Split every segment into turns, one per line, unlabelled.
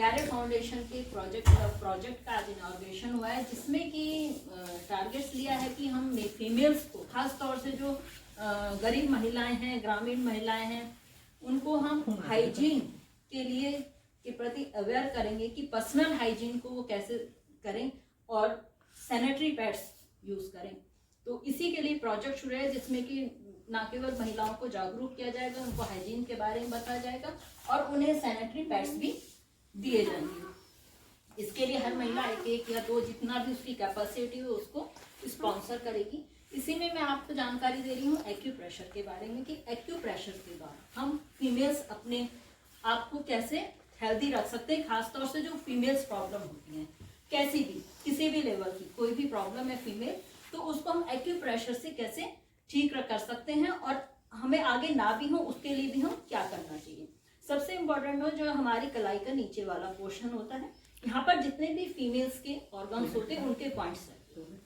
प्यारे फाउंडेशन के प्रोजेक्ट का आज इनॉग्रेशन हुआ है, जिसमें कि टारगेट्स लिया है कि हम फीमेल्स को, खास तौर से जो गरीब महिलाएं हैं, ग्रामीण महिलाएं हैं, उनको हम हाइजीन के लिए के प्रति अवेयर करेंगे कि पर्सनल हाइजीन को वो कैसे करें और सैनिटरी पैड्स यूज करें। तो इसी के लिए प्रोजेक्ट शुरू है, जिसमें कि न केवल महिलाओं को जागरूक किया जाएगा, उनको हाइजीन के बारे में बताया जाएगा और उन्हें सैनिटरी पैड्स भी दिए जाएंगे। इसके लिए हर महिला एक या दो, जितना भी उसकी कैपेसिटी हो, उसको स्पॉन्सर करेगी। इसी में मैं आपको जानकारी दे रही हूँ एक्यूप्रेशर के बारे में, कि एक्यूप्रेशर के द्वारा हम फीमेल्स अपने आप को कैसे हेल्दी रख सकते हैं। खासतौर से जो फीमेल्स प्रॉब्लम होती हैं, कैसी भी किसी भी लेवल की कोई भी प्रॉब्लम है फीमेल, तो उसको हम एक्यूप्रेशर से कैसे ठीक कर सकते हैं और हमें आगे ना भी हो उसके लिए भी हम क्या करना चाहिए। सबसे इम्पोर्टेंट हो जो हमारी कलाई का नीचे वाला पोर्शन होता है, यहाँ पर जितने भी फीमेल्स के ऑर्गन्स होते हैं उनके पॉइंट्स रहते हैं।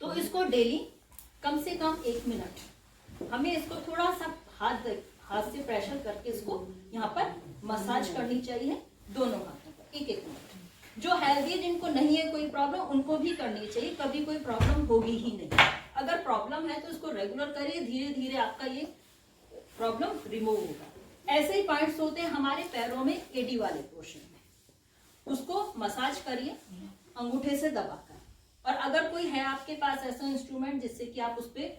तो इसको डेली कम से कम 1 मिनट हमें इसको थोड़ा सा हाथ से प्रेशर करके इसको यहाँ पर मसाज करनी चाहिए, दोनों हाथों पर 1-1 मिनट। जो हेल्दी, जिनको नहीं है कोई प्रॉब्लम, उनको भी करनी चाहिए, कभी कोई प्रॉब्लम होगी ही नहीं। अगर प्रॉब्लम है तो इसको रेगुलर करिए, धीरे धीरे आपका ये प्रॉब्लम रिमूव होगा। ऐसे ही पॉइंट्स होते हैं हमारे पैरों में, एडी वाले पोर्शन में, उसको मसाज करिए अंगूठे से दबाकर। और अगर कोई है आपके पास ऐसा इंस्ट्रूमेंट जिससे कि आप उस पे,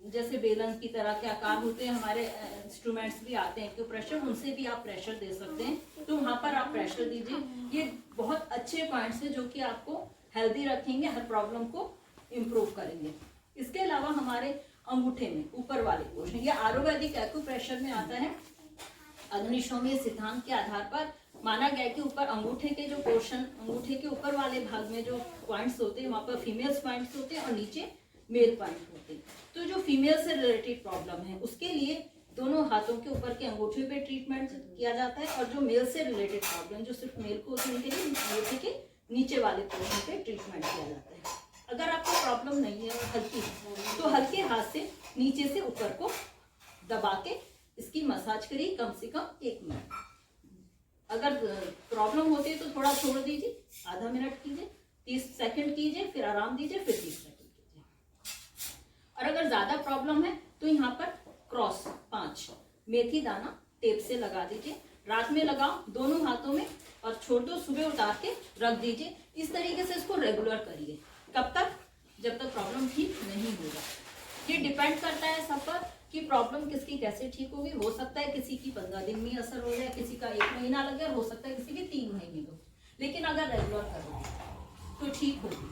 जैसे बेलन की तरह के आकार होते हैं, हमारे इंस्ट्रूमेंट्स भी आते हैं एक्यूप्रेशर, उनसे भी आप प्रेशर दे सकते हैं, तो वहां पर आप प्रेशर दीजिए। ये बहुत अच्छे पॉइंट्स हैं जो कि आपको हेल्दी रखेंगे, हर प्रॉब्लम को इम्प्रूव करेंगे। इसके अलावा हमारे अंगूठे में ऊपर वाले पोर्शन, ये आयुर्वेदिक एक्यूप्रेशर में आता है। अग्निशोमीय सिद्धांत के आधार पर माना गया कि ऊपर अंगूठे के जो पोर्शन, अंगूठे के ऊपर वाले भाग में जो पॉइंट्स होते हैं, वहां पर फीमेल्स पॉइंट्स होते हैं और नीचे मेल पॉइंट होते हैं। तो जो फीमेल से रिलेटेड प्रॉब्लम है उसके लिए दोनों हाथों के ऊपर के अंगूठे पे ट्रीटमेंट किया जाता है, और जो मेल से रिलेटेड प्रॉब्लम जो सिर्फ मेल को होती है, उनके लिए अंगूठे के नीचे वाले पोर्शन पे ट्रीटमेंट किया जाता है। अगर आपको प्रॉब्लम नहीं है और हल्की है, तो हल्के हाथ से नीचे से ऊपर को दबा के इसकी मसाज करिए कम से कम 1 मिनट। अगर प्रॉब्लम होती है तो थोड़ा छोड़ दीजिए, आधा मिनट कीजिए, 30 सेकंड कीजिए, फिर आराम दीजिए, फिर 30 सेकंड कीजिए। और अगर ज्यादा प्रॉब्लम है तो यहाँ पर क्रॉस 5 मेथी दाना टेप से लगा दीजिए, रात में लगाओ दोनों हाथों में और छोड़ दो, सुबह उतार के रख दीजिए। इस तरीके से इसको रेगुलर करिए। कब तक? जब तक प्रॉब्लम ठीक नहीं होगा। ये डिपेंड करता है सब पर कि प्रॉब्लम किसकी कैसे ठीक होगी। हो सकता है किसी की 15 दिन में असर हो जाए, किसी का 1 महीना लगे, हो सकता है किसी की 3 महीने हो, लेकिन अगर रेगुलर करोगे तो ठीक होगी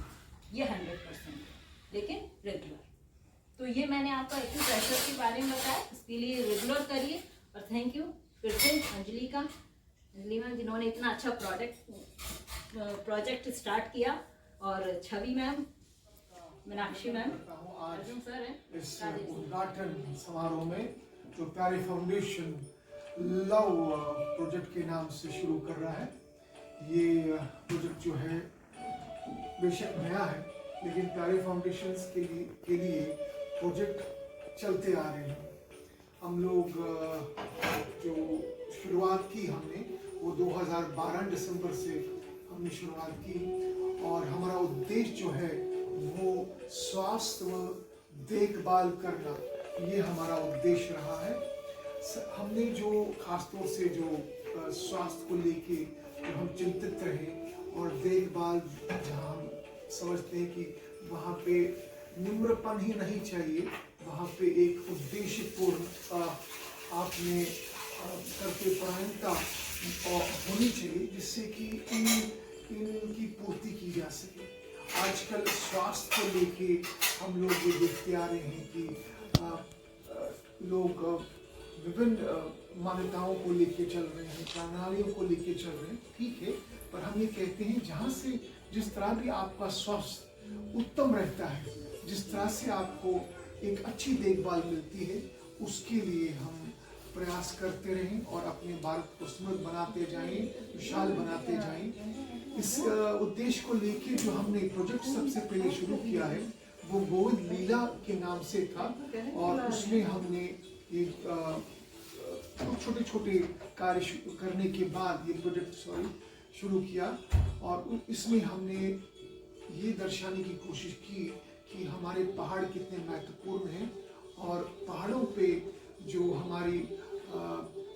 ये 100%, लेकिन रेगुलर। तो ये मैंने आपको एक्यूप्रेशर के बारे में बताया, इसके लिए रेगुलर करिए। और थैंक यू फिर से अंजलि मैम, जिन्होंने इतना अच्छा प्रोजेक्ट स्टार्ट किया, और Chhavi ma'am, Meenakshi ma'am, Arjun sir है।
इस उद्घाटन समारोह में जो प्यारे फाउंडेशन लव प्रोजेक्ट के नाम से शुरू कर रहा है, ये प्रोजेक्ट जो है बेशक नया है, लेकिन प्यारे फाउंडेशन के लिए प्रोजेक्ट चलते आ रहे हैं। हम लोग जो शुरुआत की हमने वो 2012 दिसंबर से हमने शुरुआत की, और हमारा उद्देश्य जो है वो स्वास्थ्य व देखभाल करना, ये हमारा उद्देश्य रहा है। हमने जो खासतौर से जो स्वास्थ्य को लेके जो हम चिंतित रहे, और देखभाल जहाँ हम समझते हैं कि वहाँ पे निम्रपन ही नहीं चाहिए, वहाँ पे एक उद्देश्यपूर्ण आपने कर्तव्यपरायणता होनी चाहिए, जिससे कि इनकी पूर्ति की जा सके। आजकल स्वास्थ्य को लेके हम लोग ये देखते आ रहे हैं कि लोग विभिन्न मान्यताओं को लेके चल रहे हैं, प्रणालियों को लेके चल रहे हैं, ठीक है, पर हम ये कहते हैं जहाँ से जिस तरह भी आपका स्वास्थ्य उत्तम रहता है, जिस तरह से आपको एक अच्छी देखभाल मिलती है, उसके लिए हम प्रयास करते रहें और अपने भारत को समृद्ध बनाते जाएं, विशाल बनाते जाएं। इस उद्देश्य को लेके जो हमने प्रोजेक्ट सबसे पहले शुरू किया है वो गोविंद लीला के नाम से था, और उसमें हमने एक छोटे छोटे कार्य करने के बाद ये प्रोजेक्ट शुरू किया। और इसमें हमने ये दर्शाने की कोशिश की कि हमारे पहाड़ कितने महत्वपूर्ण हैं और पहाड़ों पे जो हमारी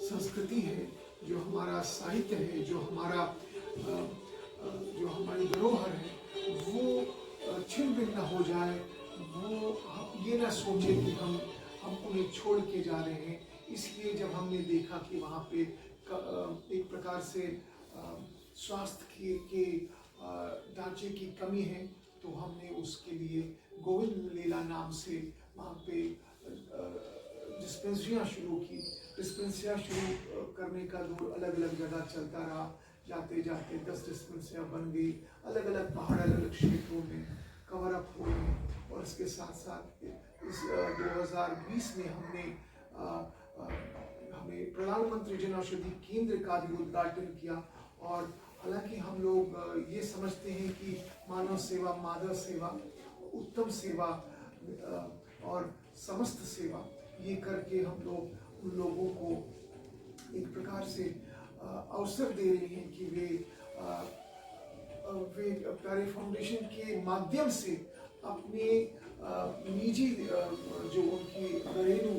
संस्कृति है, जो हमारा साहित्य है, जो हमारी धरोहर है, वो छिन्न भिन्न न हो जाए। वो ये ना सोचे कि हम उन्हें छोड़ के जा रहे हैं। इसलिए जब हमने देखा कि वहाँ पे एक प्रकार से स्वास्थ्य के ढांचे की कमी है, तो हमने उसके लिए गोविंद लीला नाम से वहाँ पे डिस्पेंसरियाँ शुरू की। डिस्पेंसरियाँ शुरू करने का दौर अलग अलग जगह चलता रहा। जाते जाते 10 डिस्पेंसरियाँ बन गई, अलग अलग पहाड़, अलग अलग क्षेत्रों में कवर अप हो गए। और इसके साथ साथ इस 2020 में हमें प्रधानमंत्री जन औषधि केंद्र का भी उद्घाटन किया। और हालांकि हम लोग ये समझते हैं कि मानव सेवा, माधव सेवा, उत्तम सेवा और समस्त सेवा, ये करके हम लोग उन लोगों को एक प्रकार से अवसर दे रहे हैं कि वे प्यारे फाउंडेशन के माध्यम से अपने निजी जो उनकी घरेलू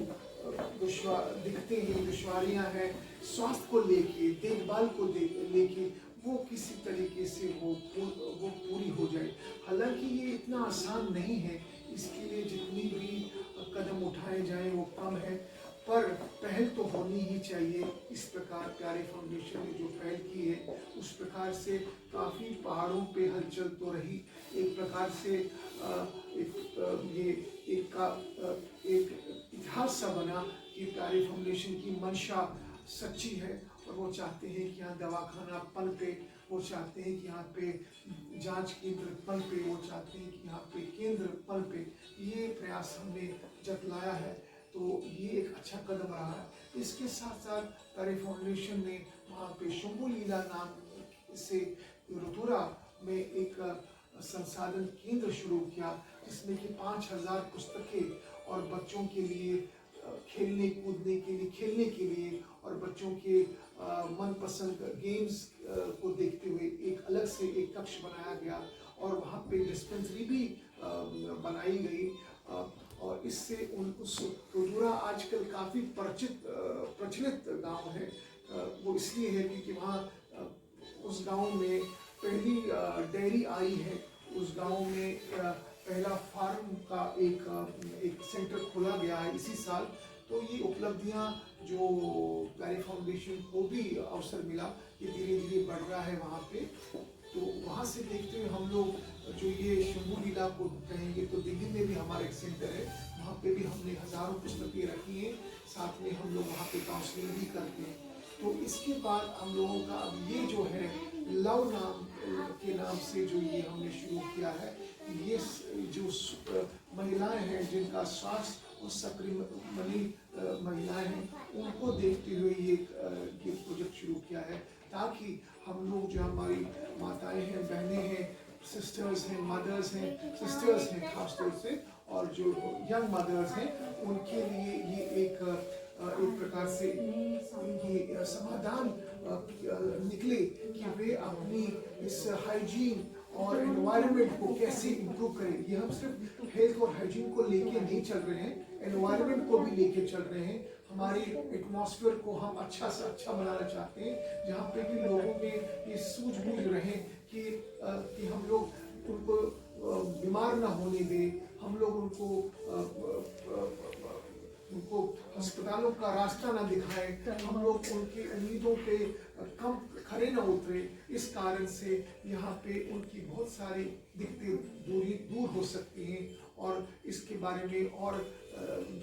दिखते हैं दुश्वारियां हैं, स्वास्थ्य को लेके, देखभाल को लेके, वो किसी तरीके से वो पूरी हो जाए। हालांकि ये इतना आसान नहीं है, इसके लिए जितनी भी कदम उठाए जाएं वो कम है, पर पहल तो होनी ही चाहिए। इस प्रकार प्यारे फाउंडेशन ने जो पहल की है, उस प्रकार से काफ़ी पहाड़ों पे हलचल तो रही। एक प्रकार से एक इतिहास सा बना कि प्यारे फाउंडेशन की मंशा सच्ची है और वो चाहते हैं कि यहाँ दवाखाना पनपे, वो चाहते हैं कि यहाँ पे जांच केंद्र पनपे, वो चाहते हैं कि यहाँ पे केंद्र पनपे। ये प्रयास हमने जतलाया है, तो ये एक अच्छा कदम रहा है। इसके साथ साथ प्यारे फाउंडेशन ने वहाँ पे शंभू लीला नाम से रुतुरा में एक संसाधन केंद्र शुरू किया, जिसमें कि 5000 पुस्तकें और बच्चों के लिए खेलने कूदने के लिए और बच्चों के मनपसंद गेम्स को देखते हुए एक अलग से एक कक्ष बनाया गया। और वहाँ पे डिस्पेंसरी भी बनाई गई। और इससे उस रुतुरा आजकल काफ़ी प्रचलित गांव है। वो इसलिए है क्योंकि वहाँ उस गांव में पहली डेयरी आई है। उस गांव में पहला फार्म का एक सेंटर खोला गया है इसी साल। तो ये उपलब्धियां जो प्यारे फाउंडेशन को भी अवसर मिला, ये धीरे धीरे बढ़ रहा है वहाँ पे। तो वहाँ से देखते हुए हम लोग जो ये शंभू लीला को कहेंगे, तो दिल्ली में भी हमारा एक सेंटर है, वहाँ पे भी हमने हज़ारों पुस्तकें रखी हैं। साथ में हम लोग वहाँ पे काउंसलिंग भी करते हैं। तो इसके बाद हम लोगों का अब ये जो है लव नाम के नाम से जो ये हमने शुरू किया है, ये जो महिलाएं हैं जिनका स्वास्थ्य और सक्रिय महिलाएं हैं, उनको देखते हुए ये प्रोजेक्ट शुरू किया है, ताकि हम लोग जो हमारी माताएं हैं, बहनें हैं, सिस्टर्स हैं, मदर्स हैं, सिस्टर्स हैं खासतौर से, और जो यंग मदर्स हैं, उनके लिए ये एक प्रकार से ये समाधान निकले कि वे अपनी इस हाइजीन और एनवायरनमेंट को कैसे इम्प्रूव करें। ये हम सिर्फ हेल्थ और हाइजीन को लेके नहीं चल रहे हैं, एनवायरनमेंट को भी लेके चल रहे हैं। हमारी एटमॉस्फेयर को हम अच्छा से अच्छा बनाना चाहते हैं, जहाँ पे भी लोगों में ये सूझबूझ रहे कि हम लोग उनको बीमार ना होने दें, हम लोग उनको अस्पतालों का रास्ता ना दिखाएं, हम लोग उनकी उम्मीदों पे कम खरे ना उतरे। इस कारण से यहाँ पे उनकी बहुत सारी दिक्कतें दूर हो सकती हैं। और इसके बारे में और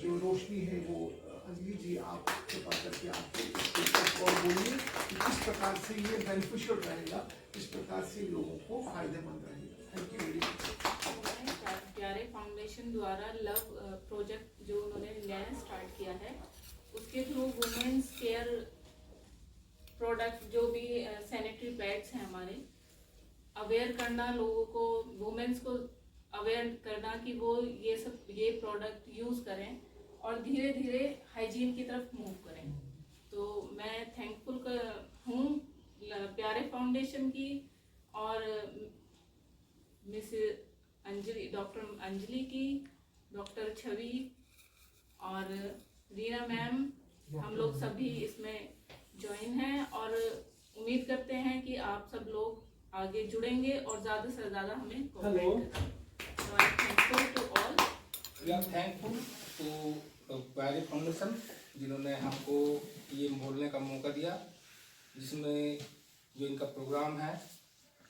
जो रोशनी है वो अंजलि जी आप कृपा करके आप और बोलिए कि किस प्रकार से ये बेनिफिशियल रहेगा, किस प्रकार से लोगों को फायदेमंद रहेगा। Thank you very much.
प्यारे फाउंडेशन द्वारा लव प्रोजेक्ट जो उन्होंने नया स्टार्ट किया है, उसके थ्रू वुमेन्स केयर प्रोडक्ट जो भी सैनिटरी पैड्स हैं हमारे, अवेयर करना लोगों को, वुमेन्स को अवेयर करना कि वो ये प्रोडक्ट यूज़ करें और धीरे धीरे हाइजीन की तरफ मूव करें। तो
फाउंडेशन की और मिस अंजलि, डॉक्टर अंजलि की, डॉक्टर छवि और रीना मैम, हम लोग सभी इसमें ज्वाइन हैं और उम्मीद करते हैं कि आप सब लोग आगे जुड़ेंगे और ज़्यादा से ज़्यादा हमें कोऑपरेट करेंगे। So I'm thankful to all.
We are thankful to Pyare foundation जिन्होंने हमको ये बोलने का मौका दिया, जिसमें जो इनका प्रोग्राम है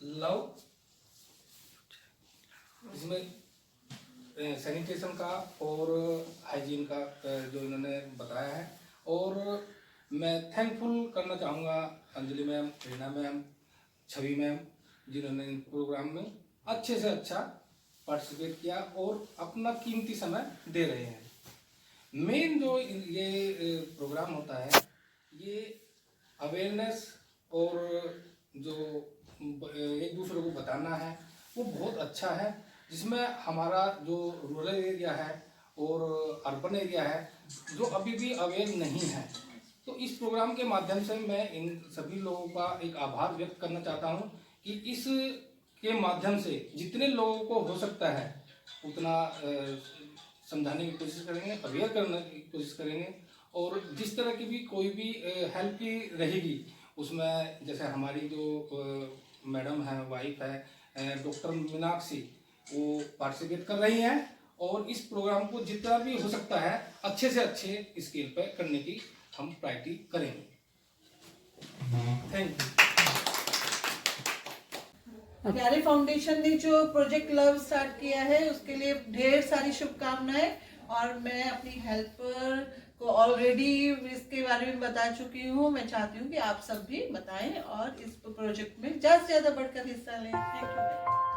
लव, इसमें सैनिटेशन का और हाइजीन का जो इन्होंने बताया है। और मैं थैंकफुल करना चाहूँगा अंजलि मैम, रीना मैम, छवि मैम, जिन्होंने इन प्रोग्राम में अच्छे से अच्छा पार्टिसिपेट किया और अपना कीमती समय दे रहे हैं। मेन जो ये प्रोग्राम होता है, ये अवेयरनेस और जो एक दूसरे को बताना है वो बहुत अच्छा है, जिसमें हमारा जो रूरल एरिया है और अर्बन एरिया है जो अभी भी अवेयर नहीं है। तो इस प्रोग्राम के माध्यम से मैं इन सभी लोगों का एक आभार व्यक्त करना चाहता हूं कि इस के माध्यम से जितने लोगों को हो सकता है उतना समझाने की कोशिश करेंगे, अवेयर करने की कोशिश करेंगे। और जिस तरह की भी कोई भी हेल्प की रहेगी उसमें, जैसे हमारी जो मैडम है, वाइफ है डॉक्टर मीनाक्षी, वो पार्टिसिपेट कर रही हैं और इस प्रोग्राम को जितना भी हो सकता है अच्छे से अच्छे स्केल पर करने की हम प्रायोरिटी करेंगे। Thank you.
प्यारे फाउंडेशन ने जो प्रोजेक्ट लव स्टार्ट किया है उसके लिए ढेर सारी शुभकामनाएं। और मैं अपनी हेल्पर को ऑलरेडी इसके बारे में बता चुकी हूँ। मैं चाहती हूँ कि आप सब भी बताएं और इस प्रोजेक्ट में ज़्यादा से ज़्यादा बढ़कर हिस्सा लें। Thank you.